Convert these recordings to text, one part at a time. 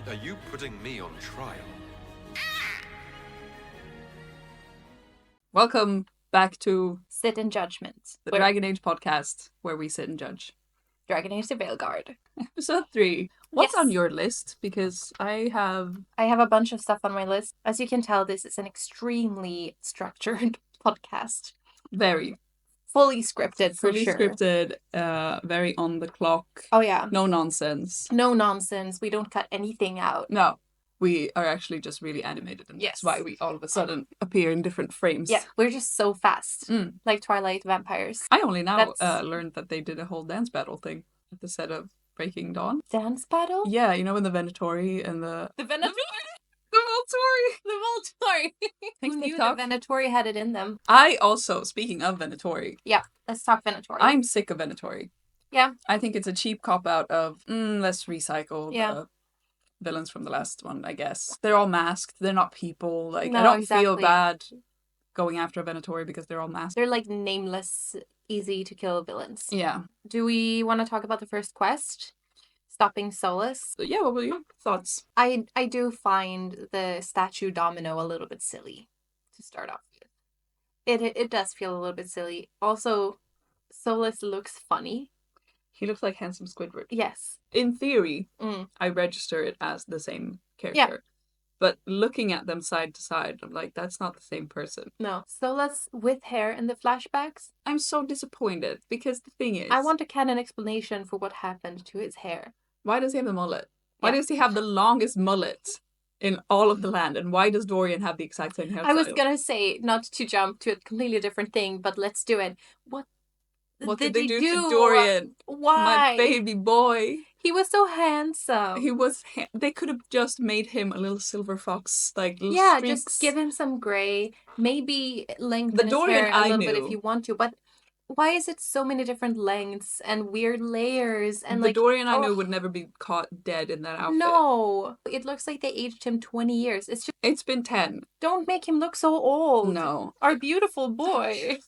Are you putting me on trial? Welcome back to Sit in Judgment. the Dragon Age podcast, where we sit and judge. Dragon Age to Veilguard. Episode 3. What's Yes. on your list? Because I have a bunch of stuff on my list. As you can tell, this is an extremely structured podcast. very Fully scripted, for fully sure. scripted, very on the clock. Oh, yeah. No nonsense. No nonsense. We don't cut anything out. No, we are actually just really animated, and Yes. that's why we all of a sudden appear in different frames. Yeah, we're just so fast. Mm. Like Twilight vampires. I only now That's- learned that they did a whole dance battle thing at the set of Breaking Dawn. Dance battle? Yeah, you know, in the Venatori and the... The Venatori. The Volturi! The Volturi. Thanks, Who knew TikTok. the Venatori had it in them? I also, speaking of Venatori, Yeah, let's talk Venatori. I'm sick of Venatori. Yeah. I think it's a cheap cop-out of, let's recycle Yeah. the villains from the last one, I guess. They're all masked. They're not people. Like, No, I don't feel exactly. bad going after Venatori because they're all masked. They're like nameless, easy to kill villains. Yeah. Do we want to talk about the first quest? Stopping Solas? So, yeah, what were your thoughts? I do find the statue domino a little bit silly to start off with. It does feel a little bit silly. Also, Solas looks funny. He looks like handsome Squidward. Yes. In theory, Mm. I register it as the same character. But looking at them side to side, I'm like, that's not the same person. No. Solas with hair in the flashbacks. I'm so disappointed because the thing is, I want a canon explanation for what happened to his hair. why does he have the mullet? Why Yeah. does he have the longest mullet in all of the land? And why does Dorian have the exact same hairstyle? I was gonna say, not to jump to a completely different thing, but let's do it. What What did they he do to Dorian? Why? My baby boy. He was so handsome. He was. They could have just made him a little silver fox, like little Yeah, streaks. just give him some gray. Maybe lengthen The his Dorian hair a I little bit knew. if you want to. But why is it so many different lengths and weird layers and the like Dorian I knew oh, would never be caught dead in that outfit. No, it looks like they aged him 20 years. It's just It's been 10. don't make him look so old. No, Our beautiful boy.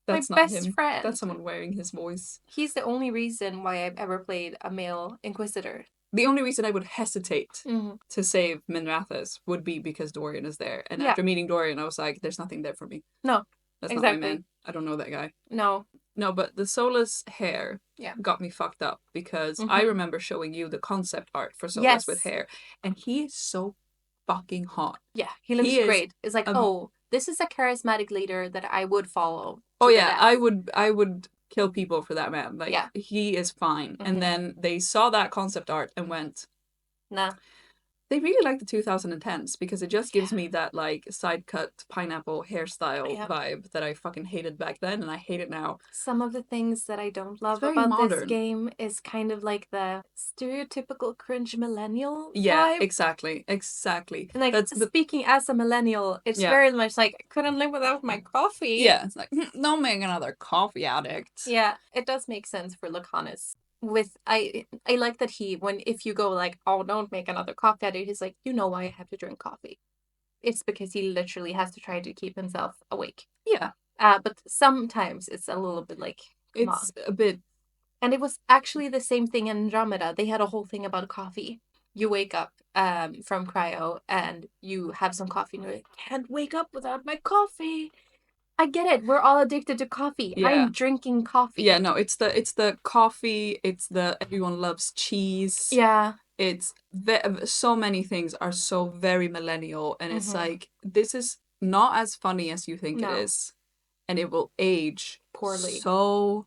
that's My not best him. friend. That's someone wearing his voice. He's the only reason why I've ever played a male inquisitor. The only reason I would hesitate Mhm. to save Minrathous would be because Dorian is there. And Yeah. after meeting Dorian, I was like, there's nothing there for me. No, That's not my exactly. man. I don't know that guy. No. No, but the Solas hair Yeah. got me fucked up because Mhm. I remember showing you the concept art for Solas Yes. with hair. And he is so fucking hot. Yeah, he looks He is great. It's like, a- oh, this is a charismatic leader that I would follow. Oh to the yeah, death. I would kill people for that man. Like Yeah. he is fine. Mhm. And then they saw that concept art and went, Nah. they really like the 2010s because it just gives me that like side cut pineapple hairstyle Yeah. vibe that I fucking hated back then and I hate it now. Some of the things that I don't love very about this modern. game is kind of like the stereotypical cringe millennial Yeah, vibe. exactly. And like that's the speaking as a millennial, it's Yeah. very much like I couldn't live without my coffee. yeah. It's like don't make another coffee addict. Yeah, it does make sense for Lacanis. With I like that if you go like, oh, don't make another coffee addict, he's like, you know why I have to drink coffee. It's because he literally has to try to keep himself awake. Yeah, But sometimes it's a little bit like, come on. it's a bit. And it was actually the same thing in Andromeda. They had a whole thing about coffee. You wake up from cryo and you have some coffee and you're like, can't wake up without my coffee. I get it. We're all addicted to coffee. Yeah. I'm drinking coffee. Yeah, no, it's the coffee. It's the everyone loves cheese. Yeah. It's so many things are so very millennial, and it's Mhm. like this is not as funny as you think No. it is, and it will age Poorly. so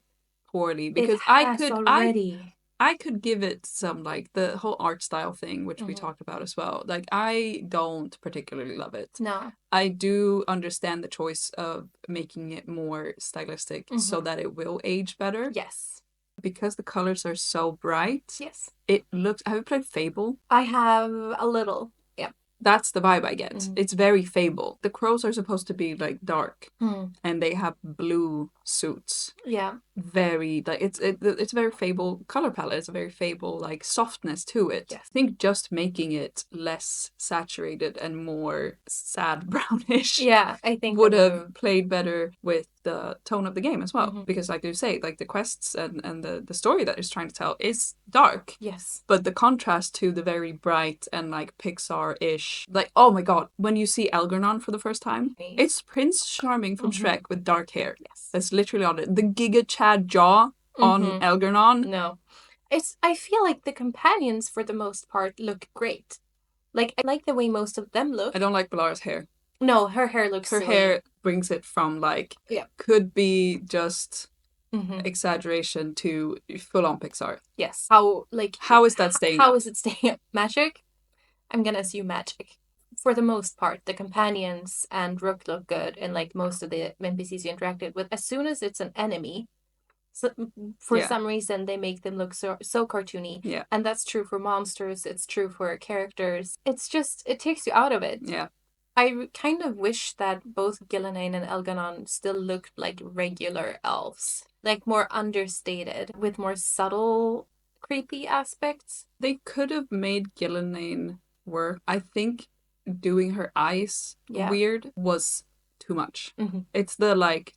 poorly because It has already. I could give it some like the whole art style thing, which we Mhm. talked about as well. Like I don't particularly love it. No. I do understand the choice of making it more stylistic so Mhm. that it will age better. Yes. Because the colors are so bright. Yes. It looks. Have you played Fable? I have a little. Yeah. That's the vibe I get. Mhm. It's very Fable. The crows are supposed to be like dark Hmm. and they have blue suits. Yeah. Very like it's a very Fable color palette. It's a very Fable like softness to it. Yes. I think just making it less saturated and more sad brownish. Yeah, I think would that have played better with the tone of the game as well. Mhm. Because like you say, like the quests and the story that it's trying to tell is dark. Yes. But the contrast to the very bright and like Pixar-ish, like, oh my god, when you see Algernon for the first time, it's Prince Charming from Mhm. Shrek with dark hair. Yes. That's literally on it. The Giga Chad jaw on Mhm. Algernon. No. I feel like the companions for the most part look great. Like I like the way most of them look. I don't like Belara's hair. No, her hair looks Her silly. hair brings it from like, Yeah. could be just Mhm. exaggeration to full-on Pixar. Yes. How is that staying How up? is it staying up? Magic? I'm gonna assume magic. For the most part, the companions and Rook look good, and like most of the NPCs you interacted with. As soon as it's an enemy, so, for Yeah. some reason they make them look so cartoony. Yeah. And that's true for monsters. It's true for characters. It's just it takes you out of it. Yeah. I kind of wish that both Gillenane and Elganon still looked like regular elves, like more understated with more subtle creepy aspects. They could have made Gillenane work. I think doing her eyes Yeah. weird was too much. Mhm. It's the like,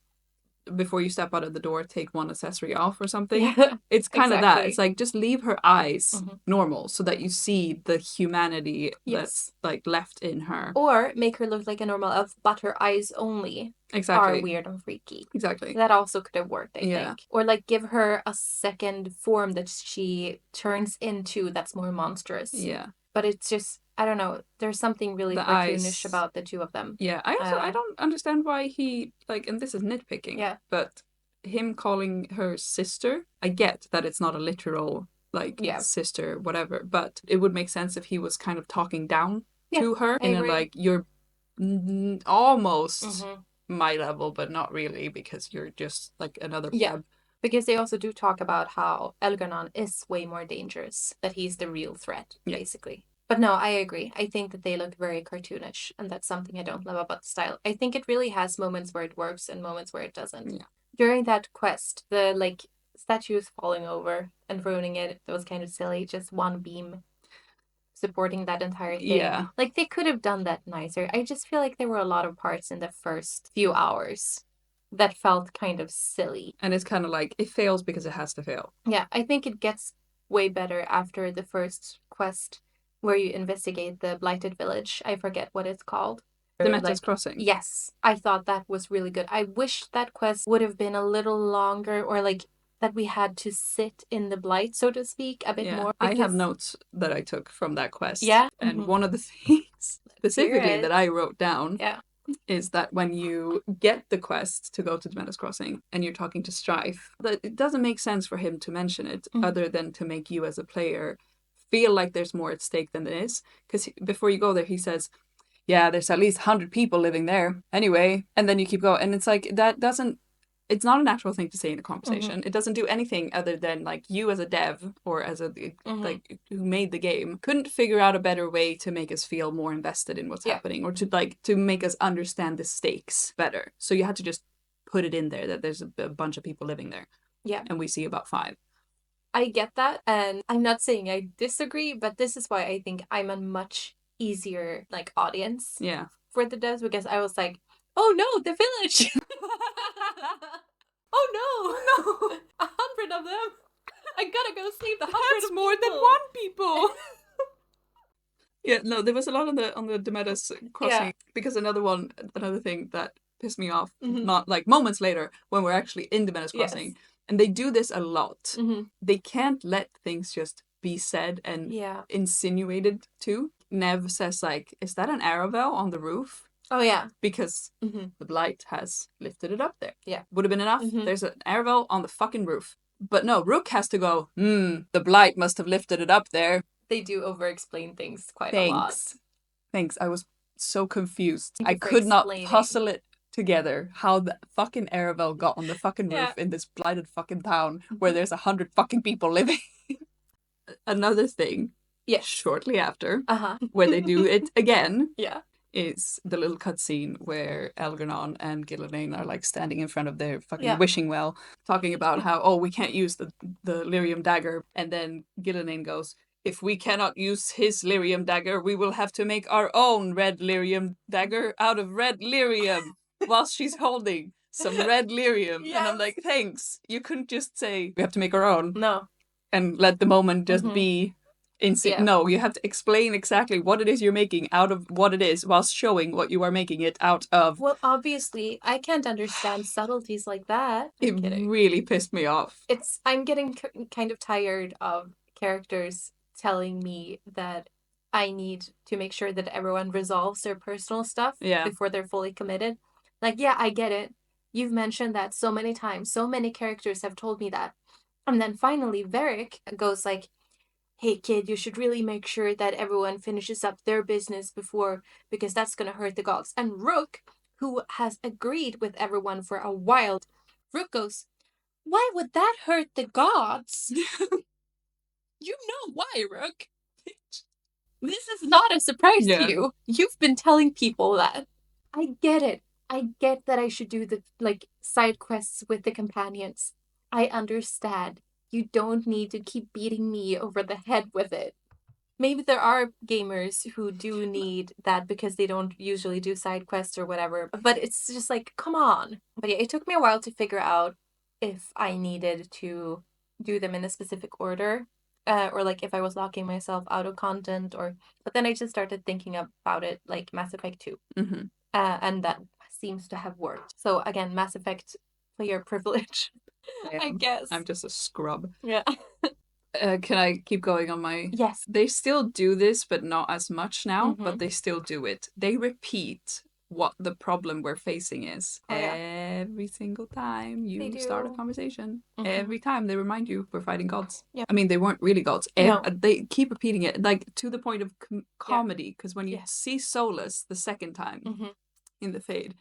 before you step out of the door, take one accessory off or something. Yeah, It's kind of that. exactly. It's like, just leave her eyes Mhm. normal so that you see the humanity Yes. that's like left in her. Or make her look like a normal elf, but her eyes only Exactly. are weird and freaky. Exactly. That also could have worked, I Yeah. think. Or like give her a second form that she turns into that's more monstrous. Yeah. But it's just, I don't know, there's something really The cartoonish eyes. about the two of them. Yeah. I don't understand why he, like, and this is nitpicking. Yeah. But him calling her sister, I get that it's not a literal like Yeah. sister, whatever, but it would make sense if he was kind of talking down Yeah, to her I in a agree. like, you're almost Mhm. my level, but not really, because you're just like another Yeah. pleb. Because they also do talk about how Elgarnon is way more dangerous, that he's the real threat, Yeah. basically. But no, I agree. I think that they look very cartoonish, and that's something I don't love about the style. I think it really has moments where it works and moments where it doesn't. Yeah. During that quest, the like statues falling over and ruining it, that was kind of silly. Just one beam supporting that entire thing. Yeah. Like they could have done that nicer. I just feel like there were a lot of parts in the first few hours that felt kind of silly. And it's kind of like, it fails because it has to fail. Yeah, I think it gets way better after the first quest where you investigate the blighted village. I forget what it's called. The Metas Crossing. Yes, I thought that was really good. I wish that quest would have been a little longer, or like that we had to sit in the blight, so to speak, a bit more. I have notes that I took from that quest. Yeah. And Mhm. one of the things specifically it. that I wrote down Yeah. is that when you get the quest to go to the Metas Crossing and you're talking to Strife, that it doesn't make sense for him to mention it other than to make you as a player feel like there's more at stake than there is. Because before you go there, he says, yeah, there's at least 100 people living there anyway. And then you keep going. And it's like, it's not a natural thing to say in a conversation. It doesn't do anything other than like you as a dev or as a like who made the game couldn't figure out a better way to make us feel more invested in what's happening, or to make us understand the stakes better. So you had to just put it in there that there's a bunch of people living there. Yeah. And we see about 5. I get that, and I'm not saying I disagree, but this is why I think I'm a much easier like audience for the devs, because I was like, oh no, the village. Oh no, 100 of them. I gotta go save the 100 That's of more people. than 1 people. Yeah, no, there was a lot on the Demetas Crossing, because another thing that pissed me off, not like moments later when we're actually in Demetas Crossing, and they do this a lot. They can't let things just be said and insinuated too. Nev says like, is that an Aravel on the roof? Oh yeah. Because the blight has lifted it up there. Yeah. Would have been enough. There's an Aravel on the fucking roof. But no, Rook has to go, the blight must have lifted it up there. They do over-explain things quite a lot. Thanks. I was so confused. I could not puzzle it together how the fucking Aravel got on the fucking roof in this blighted fucking town where there's 100 fucking people living. Another thing, shortly after, where they do it again, is the little cutscene where Elgernon and Gillian are like standing in front of their fucking wishing well, talking about how, oh, we can't use the lyrium dagger. And then Gillian goes, if we cannot use his lyrium dagger, we will have to make our own red lyrium dagger out of red lyrium, whilst she's holding some red lyrium. Yes. And I'm like, thanks. You couldn't just say, we have to make our own. No. And let the moment just be No, you have to explain exactly what it is you're making out of what it is, whilst showing what you are making it out of. Well, obviously, I can't understand subtleties like that. It really pissed me off. I'm getting kind of tired of characters telling me that I need to make sure that everyone resolves their personal stuff before they're fully committed. Like, yeah, I get it. You've mentioned that so many times. So many characters have told me that. And then finally, Varric goes like, hey, kid, you should really make sure that everyone finishes up their business before, because that's going to hurt the gods. And Rook, who has agreed with everyone for a while, Rook goes, why would that hurt the gods? You know why, Rook. This is not a surprise to you. You've been telling people that. I get it. I get that I should do the side quests with the companions. I understand. You don't need to keep beating me over the head with it. Maybe there are gamers who do need that because they don't usually do side quests or whatever. But it's just like, come on. But yeah, it took me a while to figure out if I needed to do them in a specific order. Or like if I was locking myself out of content. But then I just started thinking about it like Mass Effect 2. Mm-hmm. And that seems to have worked. So again, Mass Effect player privilege. I guess. I'm just a scrub. Yeah. Can I keep going on my... Yes. They still do this, but not as much now, but they still do it. They repeat what the problem we're facing is. Every single time you start a conversation. Every time they remind you we're fighting gods. Yeah. I mean, they weren't really gods. No. They keep repeating it, like, to the point of comedy, because when you see Solas the second time in the Fade,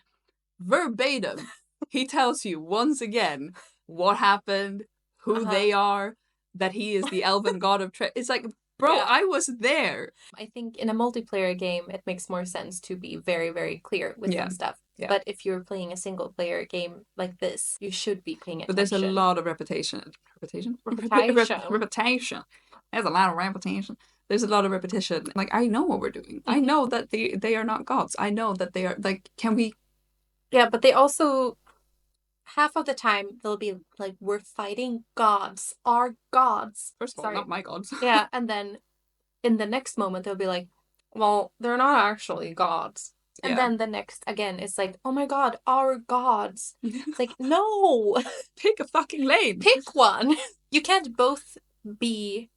verbatim, he tells you once again what happened, who they are, that he is the elven god of It's like, bro, I was there. I think in a multiplayer game, it makes more sense to be very, very clear with some stuff. Yeah. But if you're playing a single player game like this, you should be paying attention. But there's a lot of repetition. Repetition. There's a lot of repetition. There's a lot of repetition. Like, I know what we're doing. I know that they are not gods. I know that they are, like, can we... Yeah, but they also... Half of the time, they'll be like, we're fighting gods. Our gods. First of all, not my gods. Yeah, and then in the next moment, they'll be like, well, they're not actually gods. And then the next, again, it's like, oh my god, our gods. It's like, no. Pick a fucking lane. Pick one. You can't both be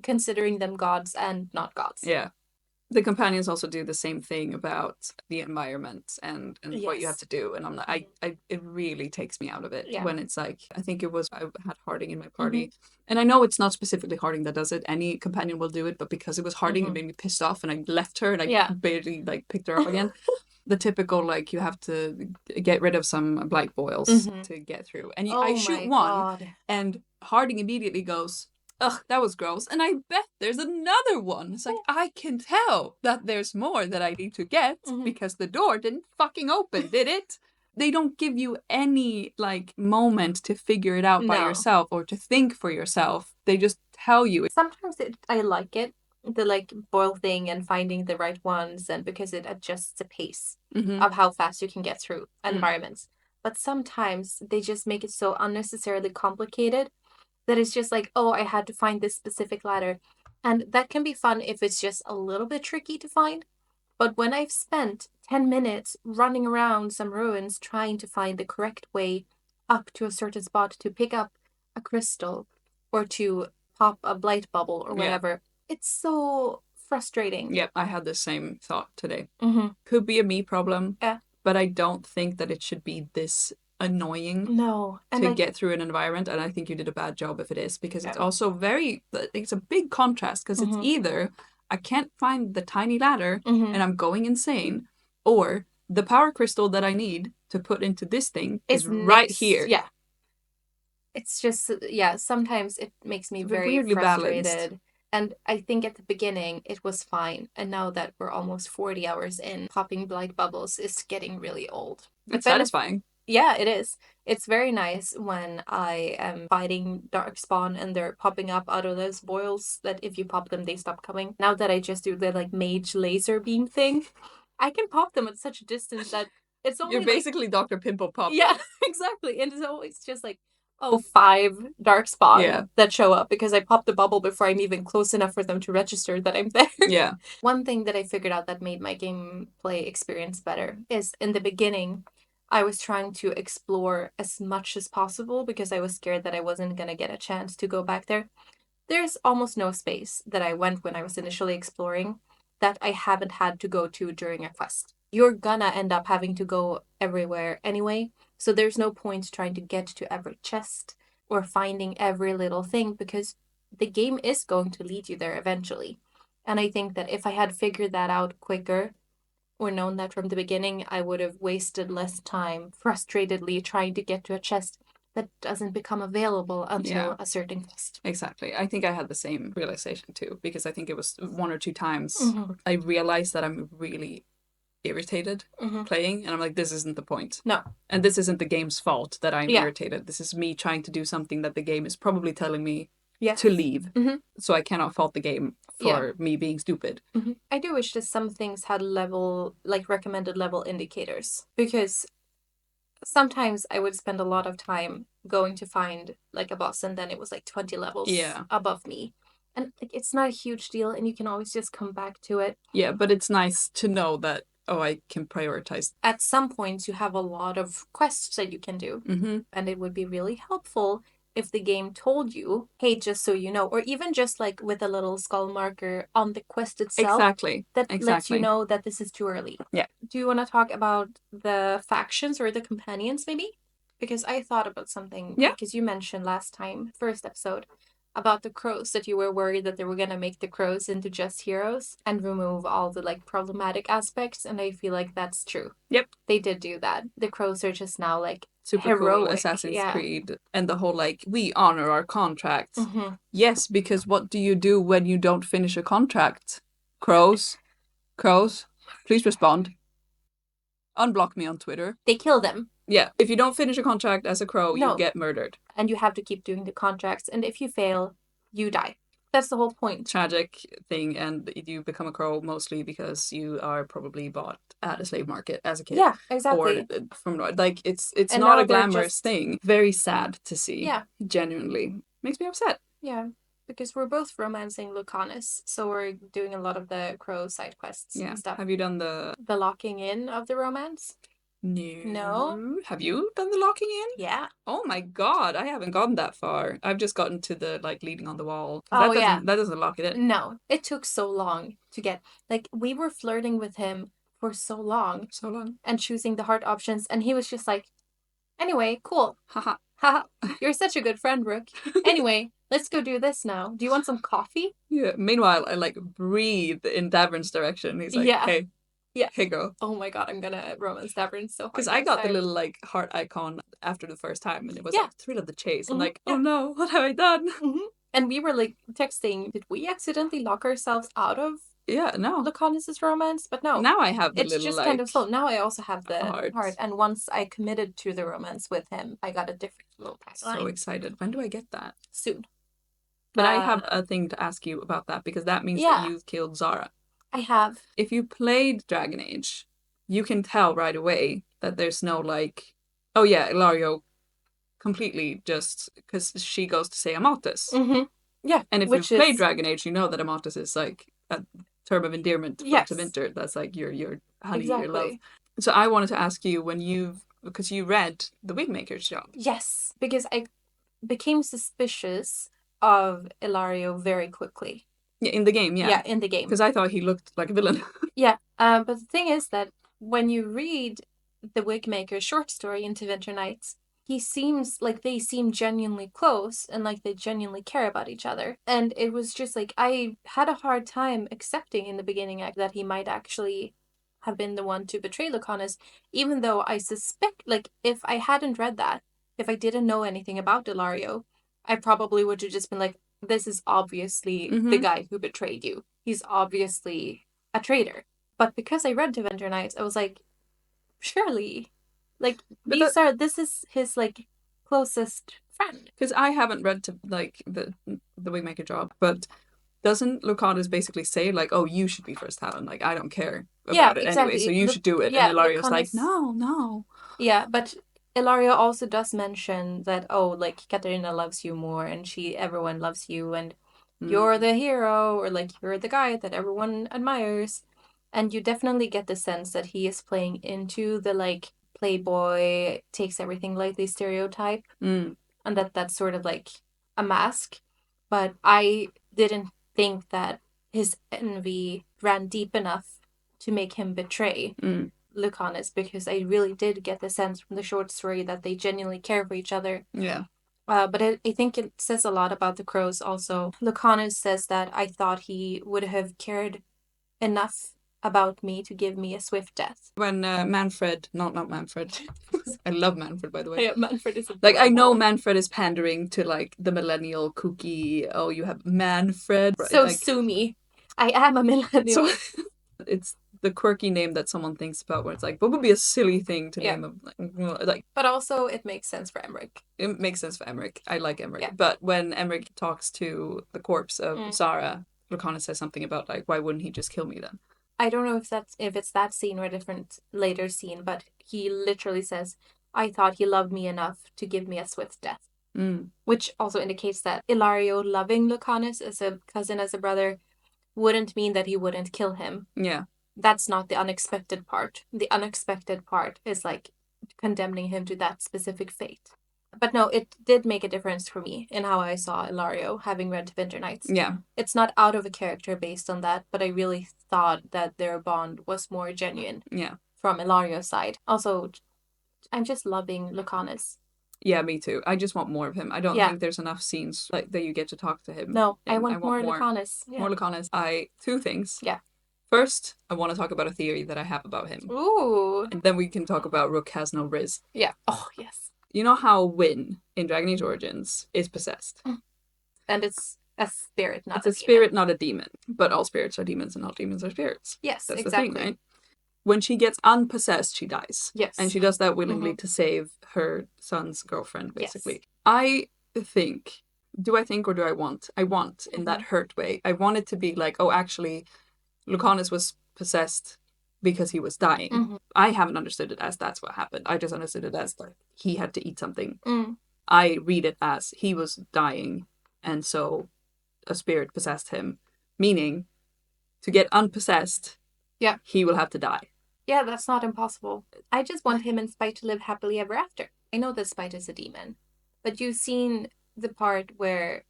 considering them gods and not gods. Yeah. The companions also do the same thing about the environment and what you have to do. And I'm like, it really takes me out of it when it's like, I think it was, I had Harding in my party. And I know it's not specifically Harding that does it. Any companion will do it. But because it was Harding, it made me pissed off and I left her and I barely like picked her up again. The typical, like, you have to get rid of some blight boils to get through. And I shoot one and Harding immediately goes, ugh, that was gross. And I bet there's another one. It's like, I can tell that there's more that I need to get because the door didn't fucking open, did it? They don't give you any, like, moment to figure it out by yourself or to think for yourself. They just tell you. Sometimes I like it, the, like, boil thing and finding the right ones, and because it adjusts the pace of how fast you can get through environments. But sometimes they just make it so unnecessarily complicated that it's just like, oh, I had to find this specific ladder. And that can be fun if it's just a little bit tricky to find. But when I've spent 10 minutes running around some ruins trying to find the correct way up to a certain spot to pick up a crystal or to pop a blight bubble or whatever, it's so frustrating. Yep, I had the same thought today. Could be a me problem, but I don't think that it should be this annoying to get through an environment, and I think you did a bad job if it is, because it's also it's a big contrast, because it's either I can't find the tiny ladder and I'm going insane, or the power crystal that I need to put into this thing is right here. Yeah. It's just, sometimes it makes me very frustrated. Balanced. And I think at the beginning it was fine. And now that we're almost 40 hours in, popping blight bubbles is getting really old. It's satisfying. Yeah, it is. It's very nice when I am fighting Darkspawn and they're popping up out of those boils that if you pop them, they stop coming. Now that I just do the like mage laser beam thing, I can pop them at such a distance that it's only You're basically Dr. Pimple Pop. Yeah, exactly. And it's always just like, 5 Darkspawn that show up because I popped the bubble before I'm even close enough for them to register that I'm there. Yeah. One thing that I figured out that made my gameplay experience better is in the beginning, I was trying to explore as much as possible because I was scared that I wasn't going to get a chance to go back there. There's almost no space that I went when I was initially exploring that I haven't had to go to during a quest. You're gonna end up having to go everywhere anyway, so there's no point trying to get to every chest or finding every little thing because the game is going to lead you there eventually. And I think that if I had figured that out quicker, or known that from the beginning, I would have wasted less time frustratedly trying to get to a chest that doesn't become available until a certain quest. Exactly. I think I had the same realization too, because I think it was 1 or 2 times I realized that I'm really irritated playing, and I'm like, this isn't the point. No. And this isn't the game's fault that I'm irritated. This is me trying to do something that the game is probably telling me to leave. So I cannot fault the game for me being stupid. I do wish that some things had recommended level indicators, because sometimes I would spend a lot of time going to find like a boss and then it was like 20 levels above me. And like it's not a huge deal and you can always just come back to it. Yeah, but it's nice to know that, I can prioritize. At some points you have a lot of quests that you can do. And it would be really helpful if the game told you, hey, just so you know, or even just like with a little skull marker on the quest itself. That lets you know that this is too early. Yeah. Do you want to talk about the factions or the companions maybe? Because I thought about something. Yeah. Because you mentioned last time, first episode, about the crows, that you were worried that they were going to make the crows into just heroes and remove all the like problematic aspects. And I feel like that's true. Yep. They did do that. The crows are just now like super heroic. Cool Assassin's Creed, and the whole like, we honor our contracts. Yes, because what do you do when you don't finish a contract? Crows, please respond. Unblock me on Twitter. They kill them. Yeah, if you don't finish a contract as a crow, you get murdered. And you have to keep doing the contracts, and if you fail, you die. That's the whole point. Tragic thing, and you become a crow mostly because you are probably bought at a slave market as a kid. Yeah, exactly. Or from like it's not a glamorous thing. Very sad to see. Yeah, genuinely makes me upset. Yeah, because we're both romancing Lucanus, so we're doing a lot of the crow side quests and stuff. Have you done the locking in of the romance? No. Have you done the locking in? Yeah. Oh my god, I haven't gotten that far. I've just gotten to the like leading on the wall. That doesn't lock it in. No, it took so long to get. Like we were flirting with him for so long. And choosing the heart options, and he was just like, anyway, cool. Haha. Haha. You're such a good friend, Rook. Anyway, let's go do this now. Do you want some coffee? Yeah. Meanwhile, I like breathe in Davern's direction. He's like, hey. Yeah. Hey, girl. Oh my god, I'm gonna romance Davern so hard. Because I got the little like heart icon after the first time, and it was like thrill of the chase. I'm like, oh no, what have I done? And we were like texting, did we accidentally lock ourselves out of Lucanus's romance? But no. Now I have the it's little just like, kind of slow. Now I also have the heart. And once I committed to the romance with him, I got a different little tagline. So excited. When do I get that? Soon. But I have a thing to ask you about that, because that means that you've killed Zara. I have. If you played Dragon Age, you can tell right away that there's no like, oh yeah, Ilario completely just, because she goes to say Amatus. Yeah. And if you've played Dragon Age, you know that Amatus is like a term of endearment to Winter. That's like your honey, your love. So I wanted to ask you, because you read the Wigmaker's job. Yes, because I became suspicious of Ilario very quickly. Yeah, in the game, Yeah, in the game. Because I thought he looked like a villain. Yeah, but the thing is that when you read the Wigmaker's short story, Into Winter Nights, they seem genuinely close and like they genuinely care about each other. And it was just like, I had a hard time accepting in the beginning that he might actually have been the one to betray Lucanus, even though I suspect, like, if I hadn't read that, if I didn't know anything about Ilario, I probably would have just been like, this is obviously the guy who betrayed you. He's obviously a traitor. But because I read Avenger Knights, I was like, surely, like, this is his, like, closest friend. Because I haven't read to, like, the Wingmaker job, but doesn't Lucanus basically say, like, oh, you should be first Talon, like, I don't care about it anyway, so you should do it, and Ilario's like, no. Yeah, but Ilario also does mention that, oh, like, Katarina loves you more, and everyone loves you, and you're the hero, or, like, you're the guy that everyone admires. And you definitely get the sense that he is playing into the, like, playboy, takes everything lightly stereotype, and that's sort of, like, a mask. But I didn't think that his envy ran deep enough to make him betray Lucanus, because I really did get the sense from the short story that they genuinely care for each other. Yeah. But I think it says a lot about the crows also. Lucanus says that I thought he would have cared enough about me to give me a swift death. When Manfred, not Manfred, I love Manfred, by the way. Yeah, Manfred is like, I know Manfred is pandering to, like, the millennial kooky, oh, you have Manfred. So like, sue me. I am a millennial. So, it's the quirky name that someone thinks about where it's like, what would be a silly thing to name him? Like, but also, it makes sense for Emmerich. It makes sense for Emmerich. I like Emmerich. Yeah. But when Emmerich talks to the corpse of Zara, Lucanus says something about, like, why wouldn't he just kill me then? I don't know if it's that scene or a different later scene, but he literally says, I thought he loved me enough to give me a swift death. Which also indicates that Ilario loving Lucanus as a cousin, as a brother, wouldn't mean that he wouldn't kill him. Yeah. That's not the unexpected part. The unexpected part is, like, condemning him to that specific fate. But no, it did make a difference for me in how I saw Ilario, having read Avenger Knights. Yeah. It's not out of a character based on that, but I really thought that their bond was more genuine. Yeah. From Ilario's side. Also, I'm just loving Lucanus. Yeah, me too. I just want more of him. I don't think there's enough scenes, like, that you get to talk to him. No, I want more Lucanus. Yeah. More Lucanus. Two things. Yeah. First, I want to talk about a theory that I have about him. Ooh. And then we can talk about Rook has no rizz. Yeah. Oh, yes. You know how Wynn in Dragon Age Origins is possessed? And it's a spirit, not a demon. It's a spirit, not a demon. But all spirits are demons and all demons are spirits. Yes, that's exactly. the thing, right? When she gets unpossessed, she dies. Yes. And she does that willingly to save her son's girlfriend, basically. Yes. I think, do I think or do I want? I want, in that hurt way. I want it to be like, oh, actually, Lucanus was possessed because he was dying. I haven't understood it as that's what happened. I just understood it as, like, he had to eat something. I read it as he was dying, and so a spirit possessed him. Meaning, to get unpossessed, he will have to die. Yeah, that's not impossible. I just want him and Spite to live happily ever after. I know that Spite is a demon, but you've seen the part where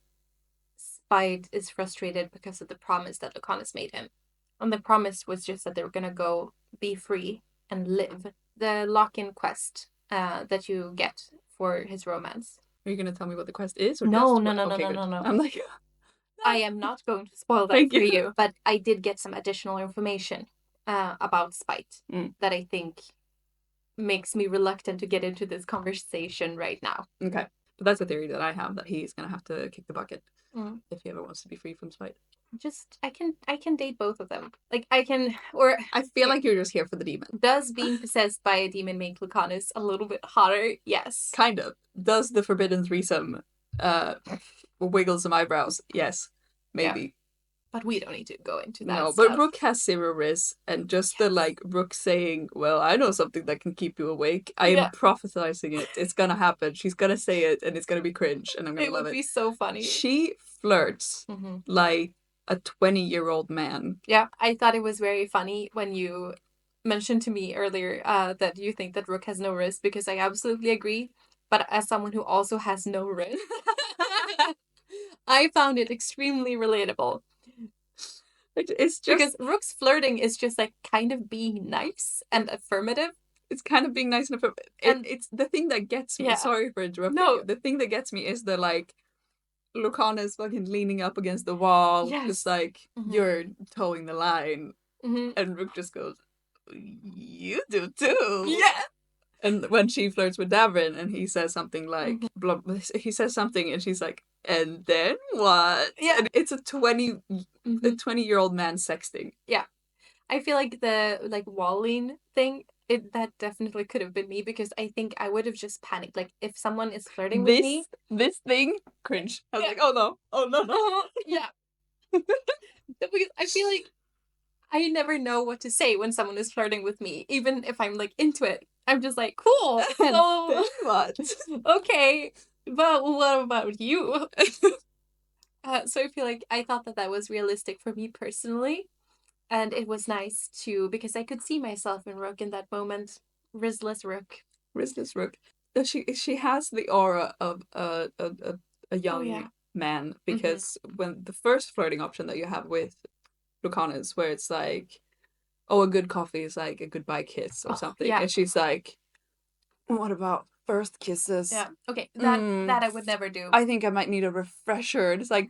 Spite is frustrated because of the promise that Lucanus made him. And the promise was just that they were going to go be free and live. The lock-in quest that you get for his romance. Are you going to tell me what the quest is? Or no. I'm like... I am not going to spoil that for you. But I did get some additional information about Spite that I think makes me reluctant to get into this conversation right now. Okay. But that's a theory that I have, that he's going to have to kick the bucket if he ever wants to be free from Spite. Just, I can date both of them. Like, I can, or... I feel like you're just here for the demon. Does being possessed by a demon make Lucanus a little bit hotter? Yes. Kind of. Does the forbidden threesome wiggle some eyebrows? Yes. Maybe. Yeah. But we don't need to go into that stuff. But Rook has zero rizz, and just the, like, Rook saying, well, I know something that can keep you awake. I am prophesizing it. It's gonna happen. She's gonna say it, and it's gonna be cringe, and I'm gonna love it. It would be so funny. She flirts like a 20-year-old man. Yeah, I thought it was very funny when you mentioned to me earlier that you think that Rook has no rizz, because I absolutely agree. But as someone who also has no rizz, I found it extremely relatable. It's just... Because Rook's flirting is just, like, kind of being nice and affirmative. It's kind of being nice and affirmative. And it's the thing that gets me. Yeah. Sorry for interrupting you. The thing that gets me is the, like, Lucanus fucking leaning up against the wall. Yes. Just like, you're towing the line. And Rook just goes, you do too. Yeah. And when she flirts with Davrin and he says something like, he says something and she's like, And then what? Yeah. And it's a 20-year-old man sexting. Yeah. I feel like the walling thing, that definitely could have been me, because I think I would have just panicked. Like, if someone is flirting with me. This thing, cringe. I was like, oh no, no. Yeah. Because I feel like I never know what to say when someone is flirting with me, even if I'm like into it. I'm just like, cool. So what? Okay, but what about you? So I feel like I thought that was realistic for me personally, and it was nice too because I could see myself in Rook in that moment. Rizzless Rook. Rizzless Rook. She has the aura of a young man, because when the first flirting option that you have with Lucanas, where it's like, oh, a good coffee is like a goodbye kiss or something, and she's like, what about first kisses? Yeah. Okay. That I would never do. I think I might need a refresher. And it's like,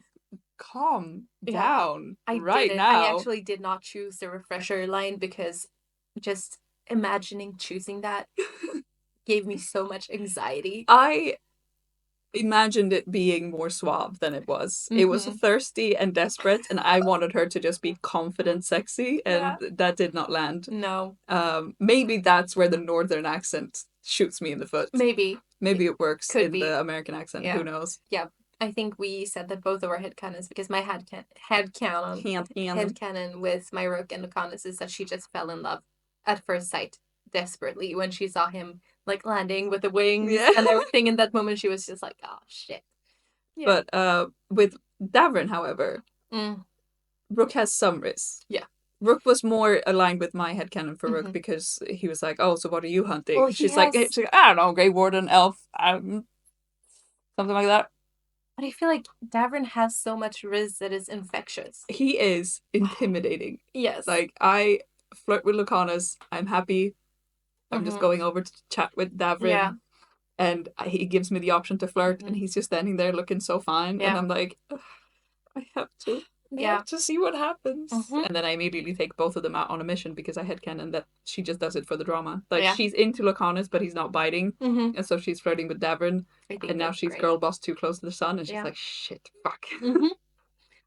calm down now. I actually did not choose the refresher line because just imagining choosing that gave me so much anxiety. I imagined it being more suave than it was. It was thirsty and desperate, and I wanted her to just be confident, sexy, and that did not land. No. Maybe that's where the northern accent shoots me in the foot. Maybe it works in the American accent. Who knows? Yeah. I think we said that both of our headcanons, because my headcanon with my Rook and Lucanus is that she just fell in love at first sight, desperately, when she saw him like landing with the wings and everything. In that moment, she was just like, oh shit. Yeah. But with Davrin, however, Rook has some rizz. Yeah. Rook was more aligned with my headcanon for Rook because he was like, oh, so what are you hunting? Well, she's like, I don't know, Grey Warden, Elf, something like that. But I feel like Davrin has so much rizz that is infectious. He is intimidating. Yes. Like, I flirt with Lucanus. I'm happy. I'm just going over to chat with Davrin. Yeah. And he gives me the option to flirt, and he's just standing there looking so fine. Yeah. And I'm like, I have to. I have to see what happens. And then I immediately take both of them out on a mission because I headcanon that she just does it for the drama. Like, she's into Lucanus, but he's not biting. And so she's flirting with Davrin. And now she's girl boss too close to the sun, and she's like, shit, fuck.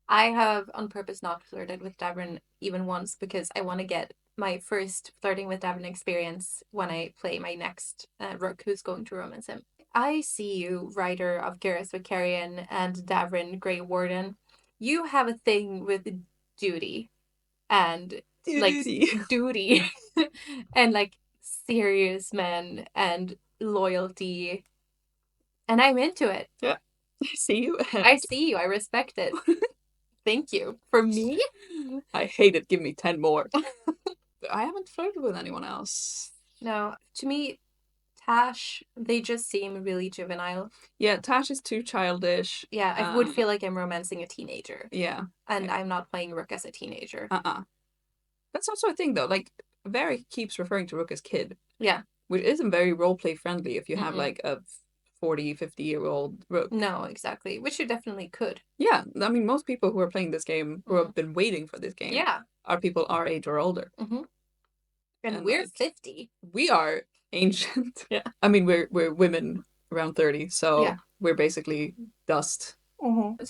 I have on purpose not flirted with Davrin even once because I want to get my first flirting with Davrin experience when I play my next Rook who's going to romance him. I see you, writer of Garrus Vicarian and Davrin Grey Warden. You have a thing with duty and duty and like serious men and loyalty, and I'm into it. Yeah, I see you. I see you. I respect it. Thank you. For me, I hate it. Give me 10 more. I haven't flirted with anyone else. No, to me, Tash, they just seem really juvenile. Yeah, Tash is too childish. Yeah, I would feel like I'm romancing a teenager. Yeah. And I'm not playing Rook as a teenager. That's also a thing, though. Like, Very keeps referring to Rook as kid. Yeah. Which isn't very roleplay friendly if you have, like, a 40, 50-year-old Rook. No, exactly. Which you definitely could. Yeah. I mean, most people who are playing this game, who have been waiting for this game, are people our age or older. And we're 50. We are ancient. Yeah. I mean, we're women around 30, so we're basically dust.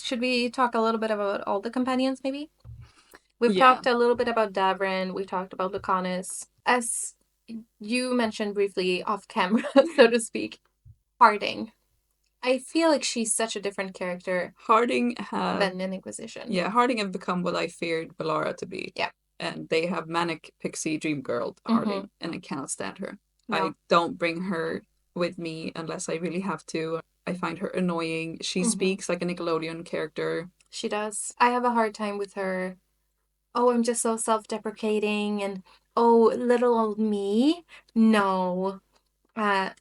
Should we talk a little bit about all the companions, maybe? We've talked a little bit about Davrin. We talked about Lucanus. As you mentioned briefly off camera, so to speak, Harding. I feel like she's such a different character than in Inquisition. Yeah, Harding have become what I feared Valara to be. Yeah. And they have manic pixie dream girl Harding, and I cannot stand her. No. I don't bring her with me unless I really have to. I find her annoying. She speaks like a Nickelodeon character. She does. I have a hard time with her. Oh, I'm just so self-deprecating, and oh, little old me. No.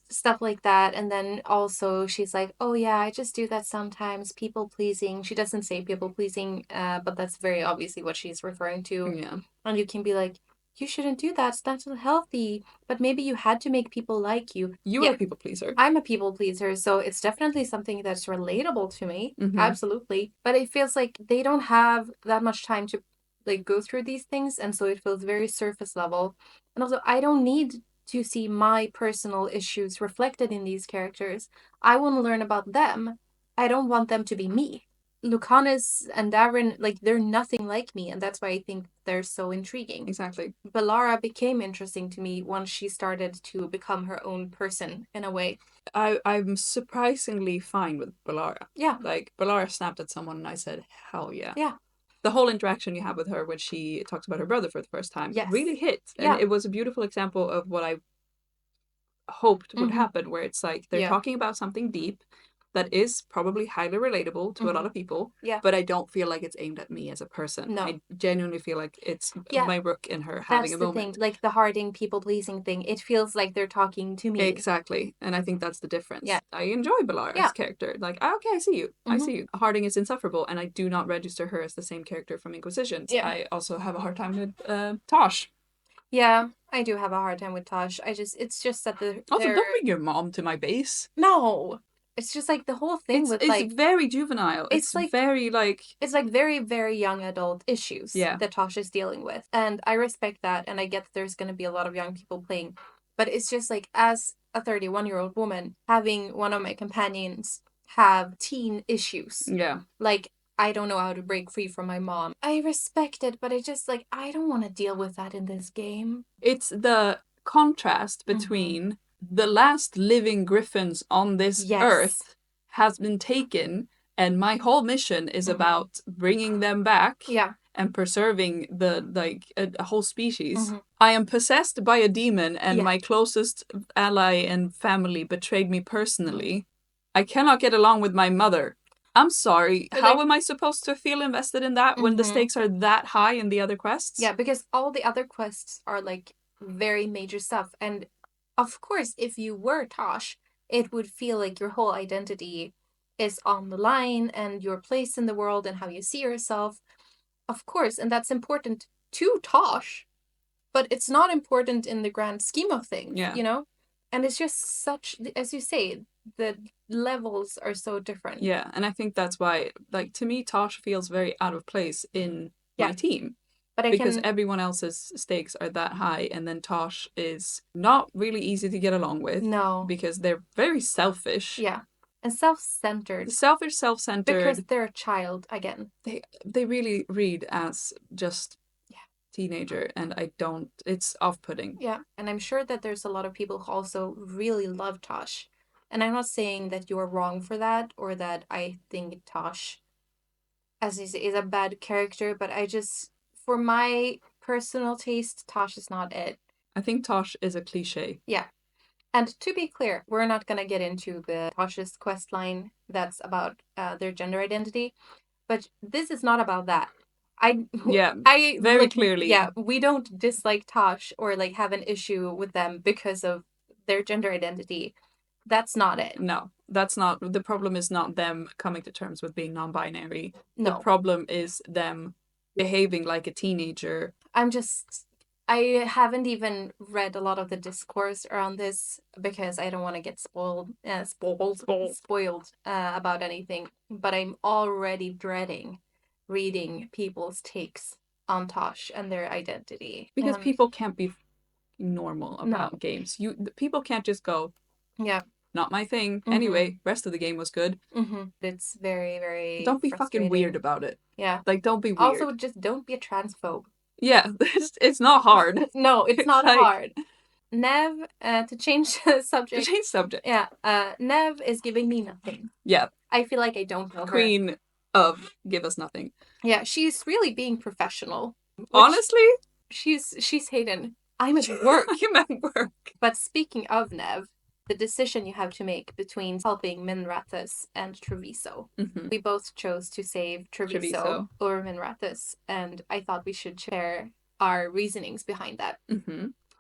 Stuff like that. And then also she's like, oh yeah, I just do that sometimes, people pleasing. She doesn't say people pleasing, but that's very obviously what she's referring to. Yeah. And you can be like, you shouldn't do that, that's not healthy, but maybe you had to make people like you. You are a people pleaser. I'm a people pleaser, so it's definitely something that's relatable to me. Absolutely. But it feels like they don't have that much time to like go through these things, and so it feels very surface level. And also, I don't need to see my personal issues reflected in these characters. I want to learn about them. I don't want them to be me. Lucanus and Darren, like, they're nothing like me, and that's why I think they're so intriguing. Exactly. Belara became interesting to me once she started to become her own person, in a way. I'm surprisingly fine with Belara. Yeah. Like, Belara snapped at someone and I said, hell yeah. Yeah. The whole interaction you have with her when she talks about her brother for the first time really hit. And Yeah. it was a beautiful example of what I hoped would happen, where it's like they're talking about something deep that is probably highly relatable to a lot of people, but I don't feel like it's aimed at me as a person. No. I genuinely feel like it's my Rook and her having a moment. That's the thing, like the Harding people-pleasing thing. It feels like they're talking to me. Exactly, and I think that's the difference. Yeah. I enjoy Belara's character. Like, okay, I see you. I see you. Harding is insufferable, and I do not register her as the same character from Inquisitions. Yeah. I also have a hard time with Tosh. Yeah, I do have a hard time with Tosh. It's just that Also, don't bring your mom to my base. No! It's just like the whole thing it's very juvenile. It's like very like... It's like very, very young adult issues that Tosh is dealing with. And I respect that, and I get that there's going to be a lot of young people playing. But it's just like, as a 31-year-old woman, having one of my companions have teen issues. Yeah. Like, I don't know how to break free from my mom. I respect it, but I just, like, I don't want to deal with that in this game. It's the contrast between the last living griffins on this earth has been taken, and my whole mission is about bringing them back and preserving a whole species. I am possessed by a demon, and my closest ally and family betrayed me personally. I cannot get along with my mother. I'm sorry. How am I supposed to feel invested in that when the stakes are that high in the other quests? Yeah, because all the other quests are like very major stuff. And of course, if you were Tosh, it would feel like your whole identity is on the line and your place in the world and how you see yourself. Of course, and that's important to Tosh, but it's not important in the grand scheme of things, you know? And it's just such, as you say, the levels are so different. Yeah, and I think that's why, like, to me, Tosh feels very out of place in my team. But because everyone else's stakes are that high, and then Tosh is not really easy to get along with. No. Because they're very selfish. Yeah. And self-centered. Selfish, self-centered. Because they're a child, again. They really read as just teenager, and I don't... It's off-putting. Yeah, and I'm sure that there's a lot of people who also really love Tosh. And I'm not saying that you're wrong for that, or that I think Tosh, as you say, is a bad character, but I just... For my personal taste, Tosh is not it. I think Tosh is a cliche. Yeah. And to be clear, we're not going to get into the Tosh's quest line that's about their gender identity. But this is not about that. Very clearly. Yeah, we don't dislike Tosh or like have an issue with them because of their gender identity. That's not it. No, that's not... The problem is not them coming to terms with being non-binary. No. The problem is them behaving like a teenager. I haven't even read a lot of the discourse around this because I don't want to get spoiled about anything. But I'm already dreading reading people's takes on Tosh and their identity. Because people can't be normal about games. People can't just go, not my thing. Anyway, rest of the game was good. It's very, very Don't be fucking weird about it. Yeah. Like, don't be weird. Also, just don't be a transphobe. Yeah, it's not hard. No, it's not hard. Nev, to change the subject. Yeah, Nev is giving me nothing. Yeah. I feel like I don't know her. Queen of give us nothing. Yeah, she's really being professional. Honestly? She's Hayden. I'm at work. I'm at work. But speaking of Nev, the decision you have to make between helping Minrathous and Treviso. We both chose to save Treviso over Minrathous, and I thought we should share our reasonings behind that.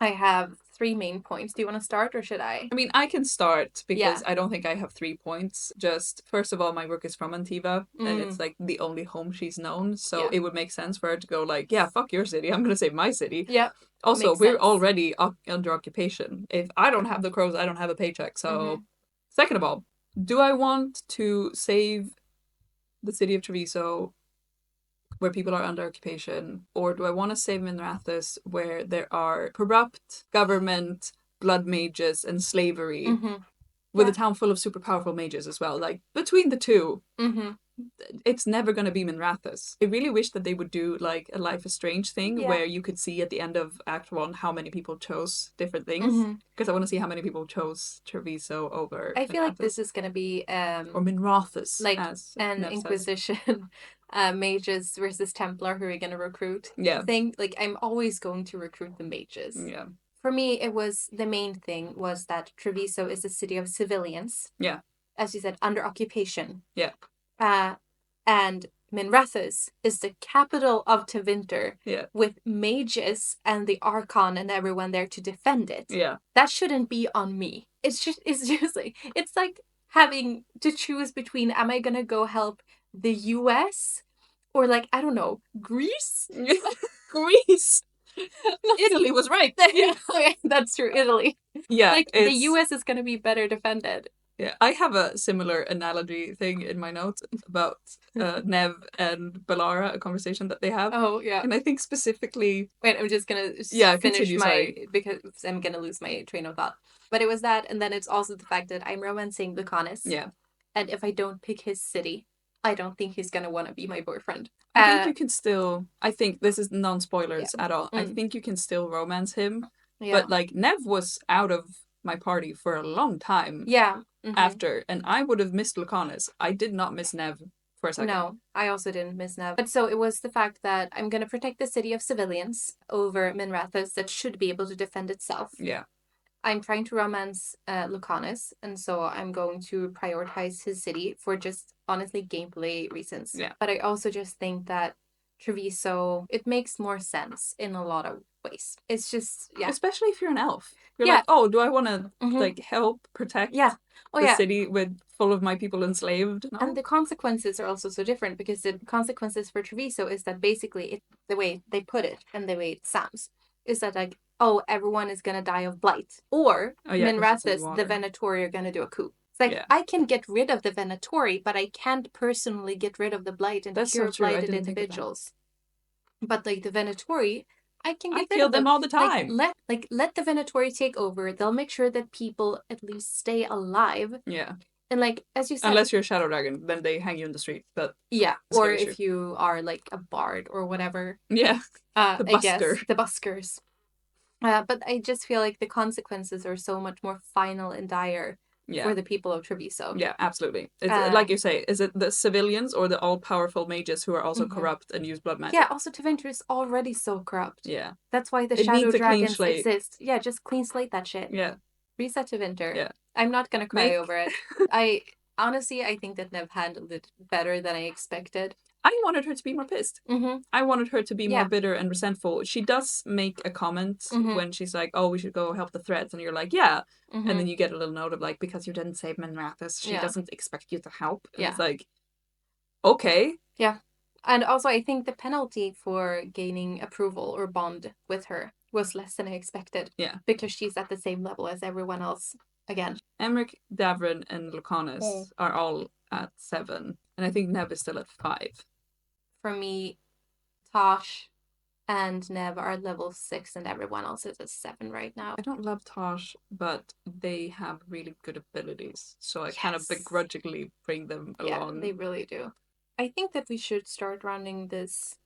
I have 3 main points. Do you want to start, or should I? I mean, I can start because I don't think I have 3 points. Just, first of all, my Rook is from Antiva, and it's like the only home she's known, so it would make sense for her to go like, yeah, fuck your city, I'm gonna save my city. Yeah. Also, we're already under occupation. If I don't have the crows, I don't have a paycheck. So, second of all, do I want to save the city of Treviso where people are under occupation, or do I want to save Minrathous where there are corrupt government, blood mages, and slavery? with a town full of super powerful mages as well. Like, between the two, it's never going to be Minrathous. I really wish that they would do like a Life is Strange thing where you could see at the end of Act 1 how many people chose different things. Because I want to see how many people chose Treviso over I feel like Minrathous. this is going to be... or Minrathous, like as an Nev says. Inquisition mages versus Templar who are going to recruit thing. Like, I'm always going to recruit the mages. Yeah. For me, it was... The main thing was that Treviso is a city of civilians. Yeah. As you said, under occupation. Yeah. And Minrathous is the capital of Tevinter with mages and the Archon and everyone there to defend it. Yeah. That shouldn't be on me. It's just like, it's like having to choose between, am I gonna go help the US or, like, I don't know, Greece? Greece! Italy was right. Okay, that's true, Italy. Yeah. Like, the US is gonna be better defended. Yeah, I have a similar analogy thing in my notes about Nev and Balara, a conversation that they have. Oh, yeah. And I think specifically... Wait, I'm just going to finish continue, sorry. because I'm going to lose my train of thought. But it was that, and then it's also the fact that I'm romancing Lucanus. Yeah. And if I don't pick his city, I don't think he's going to want to be my boyfriend. I think you can still... I think this is non-spoilers at all. I think you can still romance him. Yeah. But, like, Nev was out of my party for a long time. Yeah. After, and I would have missed Lucanus. I did not miss Nev for a second. No, I also didn't miss Nev. But so it was the fact that I'm going to protect the city of civilians over Minrathous that should be able to defend itself. Yeah. I'm trying to romance Lucanus, and so I'm going to prioritize his city for just, honestly, gameplay reasons. Yeah. But I also just think that Treviso, it makes more sense in a lot of ways. It's just, especially if you're an elf. You're like, oh, do I want to like help protect the city full of my people enslaved? No? And the consequences are also so different, because the consequences for Treviso is that basically the way they put it and the way it sounds is that, like, oh, everyone is going to die of blight. Or Minrathous, the Venatori are going to do a coup. It's like, I can get rid of the Venatori, but I can't personally get rid of the blight and cure blighted individuals. But, like, the Venatori... I kill them all the time. Let the Venatori take over. They'll make sure that people at least stay alive. Yeah. And, like, as you said... Unless you're a Shadow Dragon, then they hang you in the street. But yeah, or if you are, like, a bard or whatever. Yeah. The busker. I guess. The buskers. But I just feel like the consequences are so much more final and dire for the people of Treviso. Yeah, absolutely. It's, like you say, is it the civilians or the all-powerful mages who are also corrupt and use blood magic? Yeah, also Tevinter is already so corrupt. Yeah. That's why the Shadow Dragons exist. Yeah, just clean slate that shit. Yeah. Reset Tevinter. Yeah. I'm not gonna cry over it. I think that Nev handled it better than I expected. I wanted her to be more pissed. I wanted her to be more bitter and resentful. She does make a comment when she's like, oh, we should go help the threads. And you're like, yeah. And then you get a little note of, like, because you didn't save Minrathous, she doesn't expect you to help. And it's like, okay. Yeah. And also, I think the penalty for gaining approval or bond with her was less than I expected. Yeah. Because she's at the same level as everyone else again. Emmerich, Davrin, and Lucanus are all at 7. And I think Nev is still at 5. For me, Tosh and Nev are level 6 and everyone else is at 7 right now. I don't love Tosh, but they have really good abilities. So I kind of begrudgingly bring them along. Yeah, they really do. I think that we should start running this.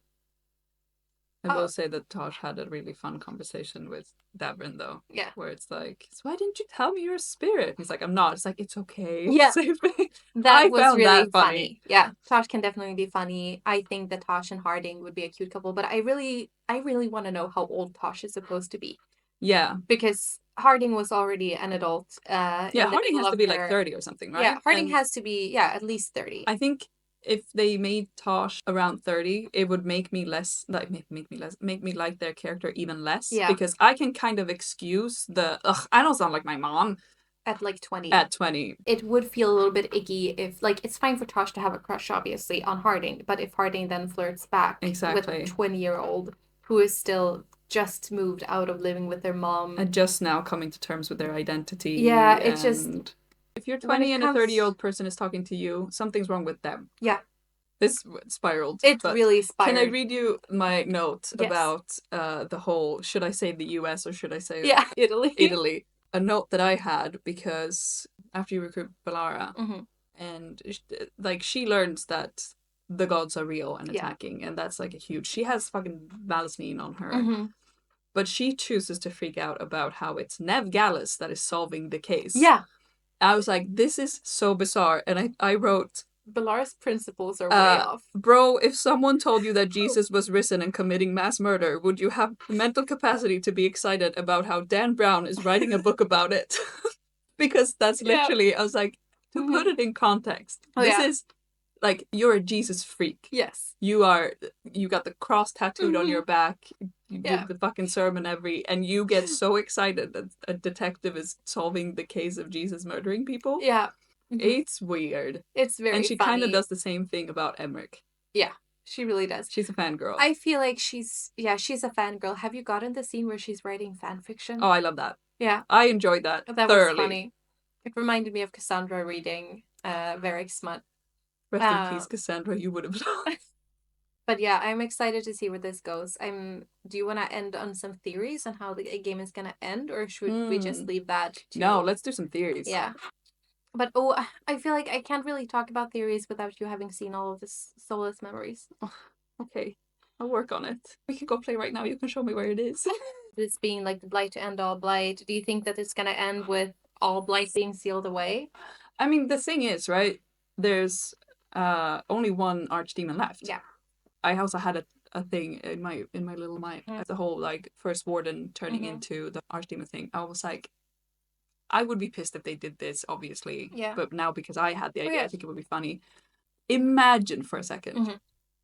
I will say that Tosh had a really fun conversation with Davrin, though. Yeah. Where it's like, so why didn't you tell me you're a spirit? He's like, I'm not. It's like, it's okay. Yeah. Save me. That was really funny. Yeah. Tosh can definitely be funny. I think that Tosh and Harding would be a cute couple, but I really want to know how old Tosh is supposed to be. Yeah. Because Harding was already an adult. Harding has to be like 30 or something, right? Yeah, Harding has to be, at least 30. I think if they made Tosh around 30, it would make me less, like, make me like their character even less. Yeah. Because I can kind of excuse I don't sound like my mom. At like 20. At 20. It would feel a little bit icky if, like, it's fine for Tosh to have a crush, obviously, on Harding, but if Harding then flirts back with a 20-year-old who is still just moved out of living with their mom. And just now coming to terms with their identity. Yeah, it's just... If you're 20 and a 30-year-old person is talking to you, something's wrong with them. Yeah. This spiraled. It really spiraled. Can I read you my note about the whole, should I say the US or should I say Italy? Italy. A note that I had because after you recruit Balara, Mm-hmm. and like she learns that the gods are real and Yeah. attacking, and that's like a huge. She has fucking Valisneen on her, Mm-hmm. but she chooses to freak out about how it's Nev Gallus that is solving the case. Yeah. I was like, this is so bizarre, and I wrote, Balara's principles are way off. bro, if someone told you that Jesus was risen and committing mass murder, would you have the mental capacity to be excited about how Dan Brown is writing a book about it? Because that's literally, I was like, to put it in context, this is like, you're a Jesus freak. Yes. You got the cross tattooed on your back. You give the fucking sermon and you get so excited that a detective is solving the case of Jesus murdering people. Yeah. It's weird. It's very And she kind of does the same thing about Emmerich. Yeah, she really does. She's a fangirl. I feel like she's a fangirl. Have you gotten the scene where she's writing fan fiction? Oh, I love that. Yeah. I enjoyed that thoroughly. Was funny. It reminded me of Cassandra reading Varric Smut. Rest in peace, Cassandra, you would have loved. But yeah, I'm excited to see where this goes. Do you want to end on some theories on how the game is going to end, or should we just leave that to... No, let's do some theories. Yeah. But I feel like I can't really talk about theories without you having seen all of the Solas memories. Oh, okay, I'll work on it. We can go play right now. You can show me where it is. This being like the blight to end all blight. Do you think that it's going to end with all blight being sealed away? I mean, the thing is, right? There's only one archdemon left. Yeah. I also had a thing in my little mind. The whole like first warden turning into the archdemon thing. I was like, I would be pissed if they did this, obviously. Yeah. But now because I had the idea, I think it would be funny. Imagine for a second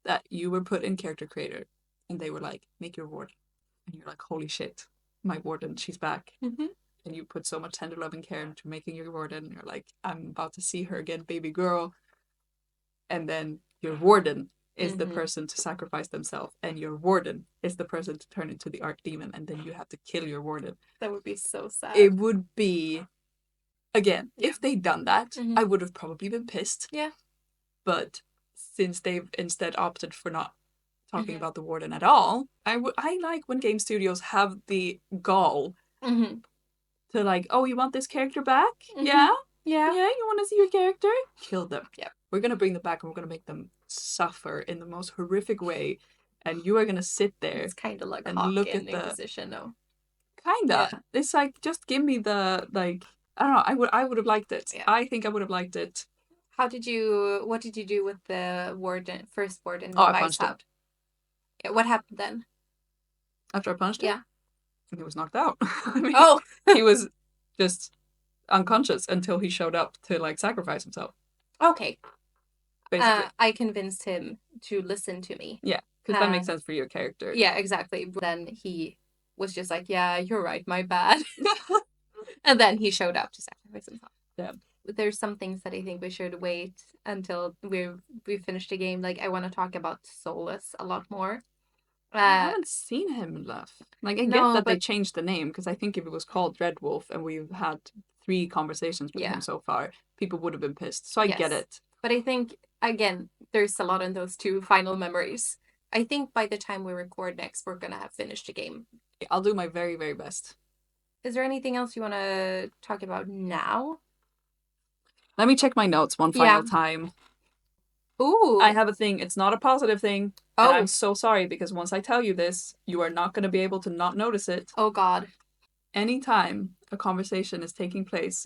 that you were put in character creator and they were like, make your warden. And you're like, holy shit, my warden, she's back. And you put so much tender love and care into making your warden. You're like, I'm about to see her again, baby girl. And then your warden is the person to sacrifice themselves, and your warden is the person to turn into the archdemon, and then you have to kill your warden. That would be so sad. It would be, again, if they'd done that, I would have probably been pissed. Yeah. But since they've instead opted for not talking about the warden at all, I like when game studios have the gall to like, oh, you want this character back? Yeah, you want to see your character? Kill them. Yeah. We're going to bring them back and we're going to make them suffer in the most horrific way. And you are going to sit there. It's kind of like and Hawk look in at Inquisition, though. Kind of. Yeah. It's like, just give me the, like, I don't know. I would have liked it. Yeah. I think I would have liked it. What did you do with the first warden? I punched him. Yeah, what happened then? After I punched him? Yeah. He was knocked out. I mean, he was just unconscious until he showed up to, like, sacrifice himself. Okay. Basically. I convinced him to listen to me. Yeah, because that makes sense for your character. Yeah, exactly. But then he was just like, yeah, you're right, my bad. And then he showed up to sacrifice himself. Yeah. There's some things that I think we should wait until we finish the game. Like, I want to talk about Solas a lot more. I haven't seen him enough. Like, I get that they changed the name, because I think if it was called Dreadwolf and we've had 3 conversations with him so far, people would have been pissed. So I get it. But I think, again, there's a lot in those 2 final memories. I think by the time we record next, we're going to have finished the game. I'll do my very, very best. Is there anything else you want to talk about now? Let me check my notes one final time. Ooh. I have a thing. It's not a positive thing. Oh. And I'm so sorry, because once I tell you this, you are not going to be able to not notice it. Oh, God. Anytime a conversation is taking place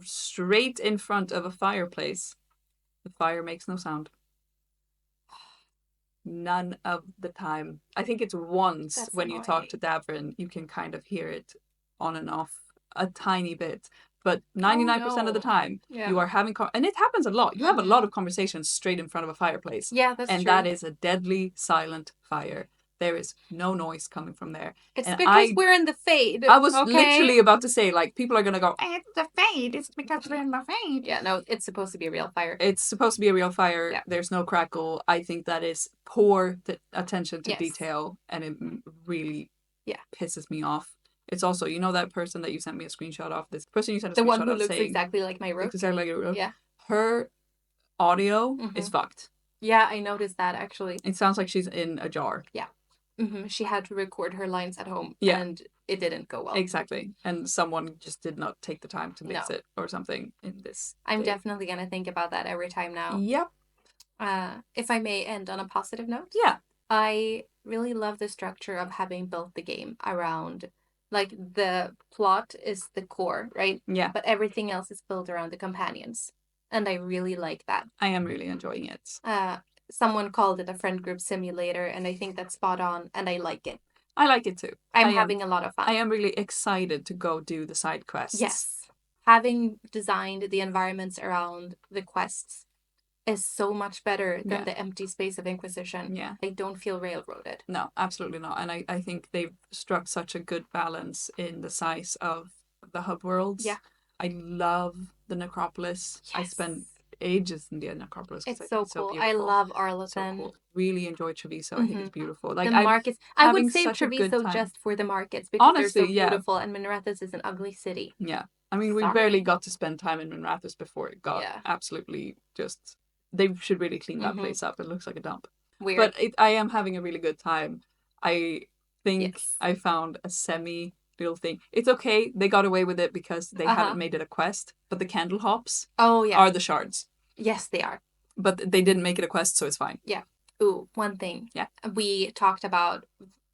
straight in front of a fireplace, the fire makes no sound. None of the time. I think it's once when you talk to Davrin, you can kind of hear it on and off a tiny bit. But 99% of the time, you are having... and it happens a lot. You have a lot of conversations straight in front of a fireplace. Yeah, that's true. And that is a deadly silent fire. There is no noise coming from there. It's because we're in the Fade. I was literally about to say, like, people are going to go, it's the Fade. It's because we're in the Fade. Yeah, no, it's supposed to be a real fire. It's supposed to be a real fire. Yeah. There's no crackle. I think that is poor attention to detail. And it really pisses me off. It's also, you know, that person that you sent me a screenshot of? This person you sent a screenshot of, the one who looks exactly like my Rook. Exactly like a Rook. Yeah. Her audio is fucked. Yeah, I noticed that, actually. It sounds like she's in a jar. Yeah. She had to record her lines at home. Yeah. And it didn't go well. Exactly. And someone just did not take the time to mix No. it or something in this I'm day. definitely going to think about that every time now. Yep. If I may end on a positive note. Yeah. I really love the structure of having built the game around, like, the plot is the core, right? Yeah. But everything else is built around the companions. And I really like that. I am really enjoying it. Someone called it a friend group simulator, and I think that's spot on, and I like it. I like it too. I'm having a lot of fun. I am really excited to go do the side quests. Yes. Having designed the environments around the quests is so much better than the empty space of Inquisition. Yeah. I don't feel railroaded. No, absolutely not. And I think they've struck such a good balance in the size of the hub worlds. Yeah. I love the necropolis. Yes. I spent ages in the necropolis. It's so cool. Beautiful. I love Arlatan. So cool. Really enjoy Treviso. I think it's beautiful. Like the markets. I would say Treviso just for the markets because honestly, they're so beautiful. And Minrathous is an ugly city. Yeah. I mean, we barely got to spend time in Minrathous before it got absolutely just... They should really clean that place up. It looks like a dump. Weird. But I am having a really good time. I think I found a little thing. It's okay. They got away with it because they haven't made it a quest. But the candle hops are the shards. Yes, they are. But they didn't make it a quest, so it's fine. Yeah. Ooh, one thing. Yeah. We talked about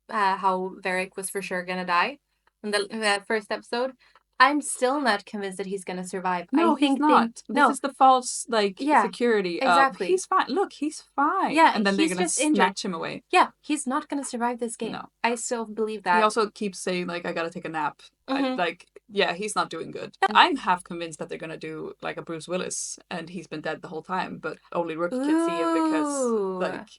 how Varric was for sure going to die in the first episode. I'm still not convinced that he's going to survive. No, he's not. This is the false, security exactly. of, he's fine. Look, he's fine. Yeah, and then they're going to snatch him away. Yeah, he's not going to survive this game. No. I still believe that. He also keeps saying, I got to take a nap. He's not doing good. I'm half convinced that they're going to do, a Bruce Willis, and he's been dead the whole time, but only Rook can see him because,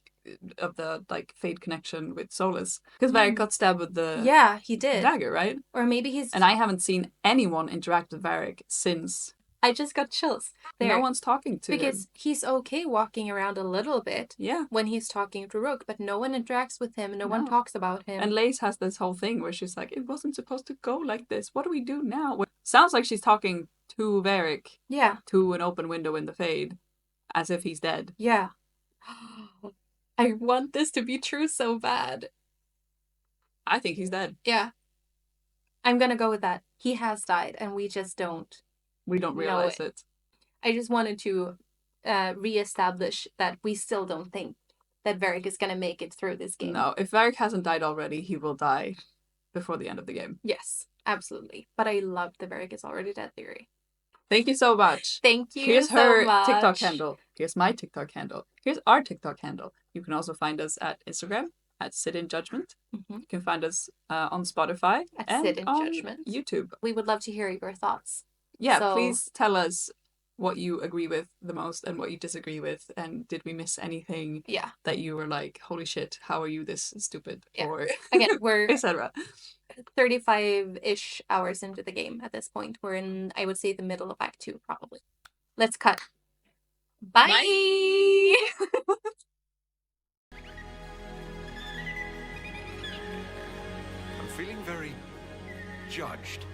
of the fate connection with Solas. Because Varric got stabbed with the he did dagger, right? Or maybe he's... And I haven't seen anyone interact with Varric since. I just got chills there. No one's talking to him. Because he's okay walking around a little bit when he's talking to Rook, but no one interacts with him, no one talks about him. And Lace has this whole thing where she's like, it wasn't supposed to go like this. What do we do now? Sounds like she's talking to Varric. Yeah. To an open window in the Fade. As if he's dead. Yeah. I want this to be true so bad. I think he's dead. Yeah. I'm gonna go with that. He has died, and we just don't. We don't realize it. I just wanted to reestablish that we still don't think that Varric is gonna make it through this game. No, if Varric hasn't died already, he will die before the end of the game. Yes, absolutely. But I love the Varric is already dead theory. Thank you so much. Thank you Here's so her much. TikTok handle. Here's my TikTok handle. Here's our TikTok handle. You can also find us at Instagram at Sit In Judgement. You can find us on Spotify and Sit In on Judgement. YouTube. We would love to hear your thoughts. Yeah, please tell us what you agree with the most and what you disagree with. And did we miss anything that you were like, holy shit, how are you this stupid? Yeah. Or again, we're etc. 35-ish hours into the game at this point. We're in, I would say, the middle of Act 2, probably. Let's cut. Bye! Bye. I'm feeling very judged.